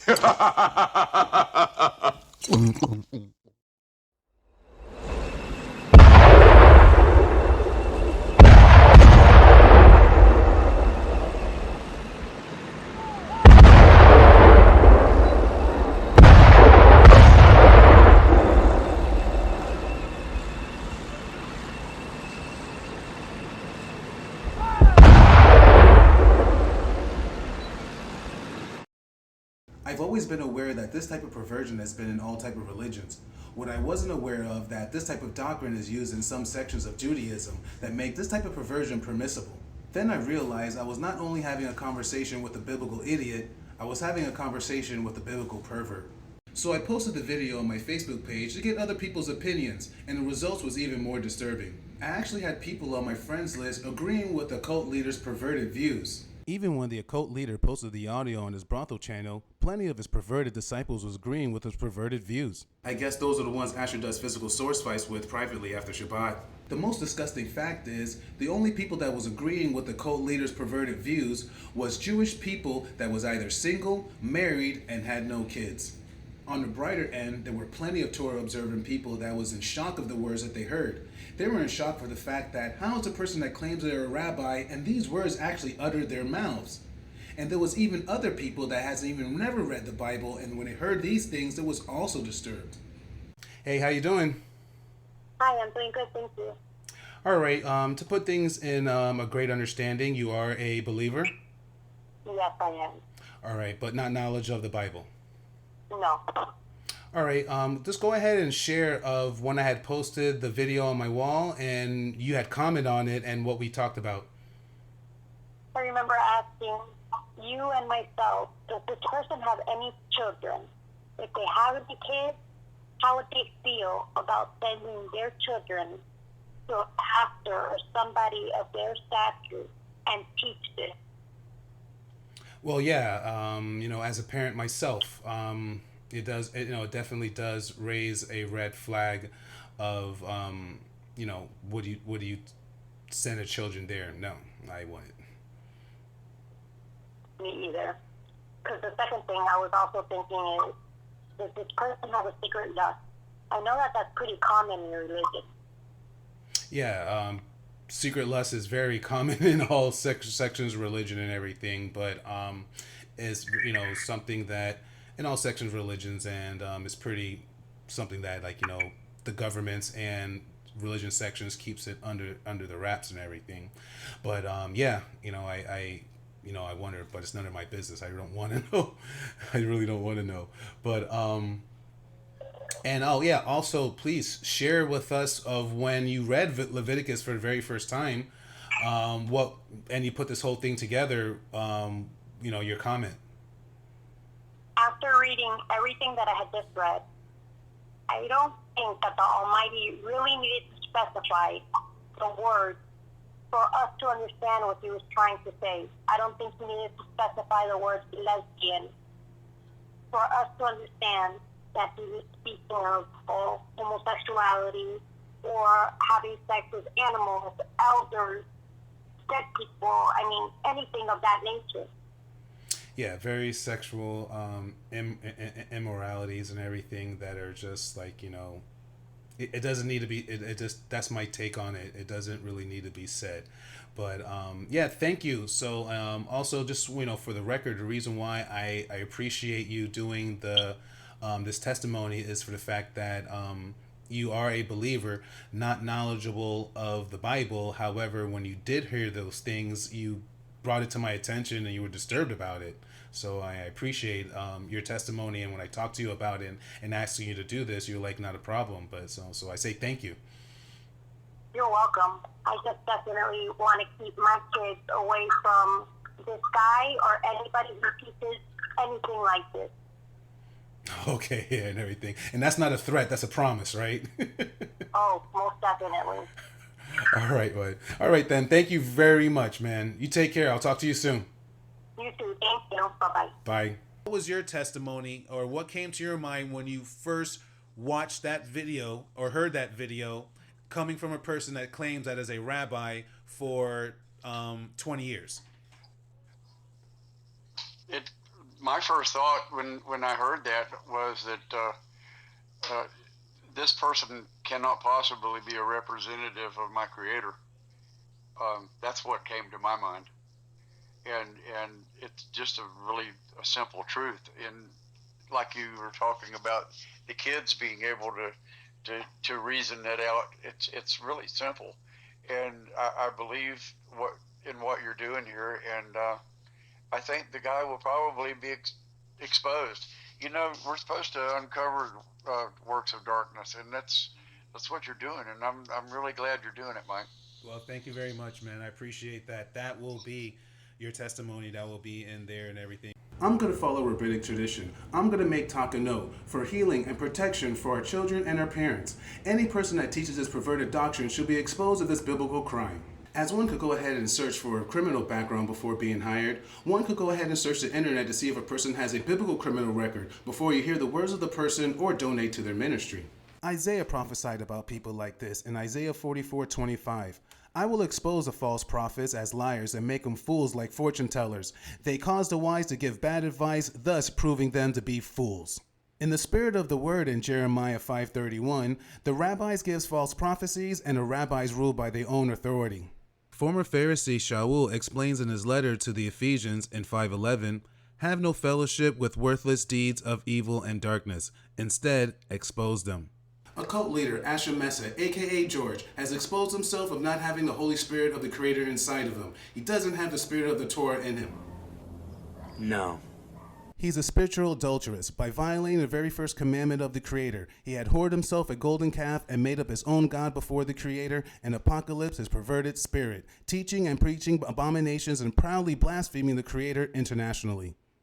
I've always been aware that this type of perversion has been in all type of religions. What I wasn't aware of that this type of doctrine is used in some sections of Judaism that make this type of perversion permissible. Then I realized I was not only having a conversation with a biblical idiot, I was having a conversation with a biblical pervert. So I posted the video on my Facebook page to get other people's opinions, and the results was even more disturbing. I actually had people on my friends list agreeing with the cult leader's perverted views. Even when the occult leader posted the audio on his brothel channel, plenty of his perverted disciples was agreeing with his perverted views. I guess those are the ones Asher does physical source fights with privately after Shabbat. The most disgusting fact is, the only people that was agreeing with the cult leader's perverted views was Jewish people that was either single, married, and had no kids. On the brighter end, there were plenty of Torah observant people that was in shock of the words that they heard. They were in shock for the fact that how is a person that claims they're a rabbi and these words actually uttered their mouths? And there was even other people that hasn't even never read the Bible, and when they heard these things, they was also disturbed. Hey, how you doing? Hi, I'm doing good, thank you. All right, to put things in a great understanding, you are a believer? Yes, I am. All right, but not knowledge of the Bible? No. All right, just go ahead and share of when I had posted the video on my wall and you had commented on it and what we talked about. I remember asking you and myself, does this person have any children? If they have any kids, how would they feel about sending their children to a pastor or somebody of their stature and teach this? Well, yeah, as a parent myself, it does, it definitely does raise a red flag of, would you send the children there? No, I wouldn't. Me either. Because the second thing I was also thinking is, does this person have a secret lust? I know that that's pretty common in your religion. Yeah, secret lust is very common in all sections of religion and everything, but is something that in all sections of religions, and it's pretty something that the governments and religion sections keeps it under the wraps and everything. But I wonder, but it's none of my business. I don't want to know. I really don't want to know. But and also please share with us of when you read Leviticus for the very first time, and you put this whole thing together, your comment. After reading everything that I had just read, I don't think that the Almighty really needed to specify the words for us to understand what he was trying to say. I don't think he needed to specify the word lesbian for us to understand that he was speaking of homosexuality or having sex with animals, elders, dead people, anything of that nature. Yeah, very sexual immoralities and everything that are just it doesn't need to be, it just, that's my take on it. It doesn't really need to be said. But thank you. So also just for the record, the reason why I appreciate you doing the this testimony is for the fact that you are a believer, not knowledgeable of the Bible. However, when you did hear those things, you brought it to my attention and you were disturbed about it. So I appreciate your testimony, and when I talked to you about it and asking you to do this, you're like, not a problem. But so I say thank you. You're welcome. I just definitely want to keep my kids away from this guy or anybody who teaches anything like this. Okay, yeah, and everything. And that's not a threat, that's a promise, right? Oh, most definitely. All right, bud. All right, then. Thank you very much, man. You take care. I'll talk to you soon. You too. Thank you. Bye-bye. Bye. What was your testimony, or what came to your mind when you first watched that video or heard that video coming from a person that claims that is a rabbi for 20 years? my first thought when I heard that was that this person cannot possibly be a representative of my Creator. That's what came to my mind, and it's just a simple truth. And like you were talking about the kids being able to reason that out, it's really simple, and I believe what you're doing here, and I think the guy will probably be exposed. You know, we're supposed to uncover works of darkness, and that's what you're doing, and I'm really glad you're doing it, Mike. Well, thank you very much, man. I appreciate that. That will be your testimony. That will be in there and everything. I'm going to follow rabbinic tradition. I'm going to make takano for healing and protection for our children and our parents. Any person that teaches this perverted doctrine should be exposed to this biblical crime. As one could go ahead and search for a criminal background before being hired, one could go ahead and search the internet to see if a person has a biblical criminal record before you hear the words of the person or donate to their ministry. Isaiah prophesied about people like this in Isaiah 44:25. I will expose the false prophets as liars and make them fools like fortune tellers. They cause the wise to give bad advice, thus proving them to be fools. In the spirit of the word in Jeremiah 5:31, the rabbis gives false prophecies and the rabbis rule by their own authority. Former Pharisee Shaul explains in his letter to the Ephesians in 5:11, have no fellowship with worthless deeds of evil and darkness. Instead, expose them. A cult leader, Asher Meza, aka George, has exposed himself of not having the Holy Spirit of the Creator inside of him. He doesn't have the Spirit of the Torah in him. No. He's a spiritual adulteress. By violating the very first commandment of the Creator, he had whored himself a golden calf and made up his own God before the Creator, and Apocalypse his perverted spirit, teaching and preaching abominations and proudly blaspheming the Creator internationally.